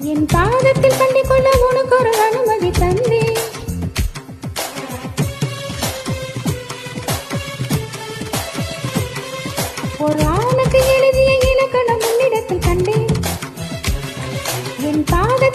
என் பாதத்தில் கண்டிக்கொள்ள உனக்கு ஒரு அனுமதி தந்தேன். ஒரு ஆணுக்கு எழுதிய இலக்கணம் உன்னிடத்தில் கண்டேன். என் பாத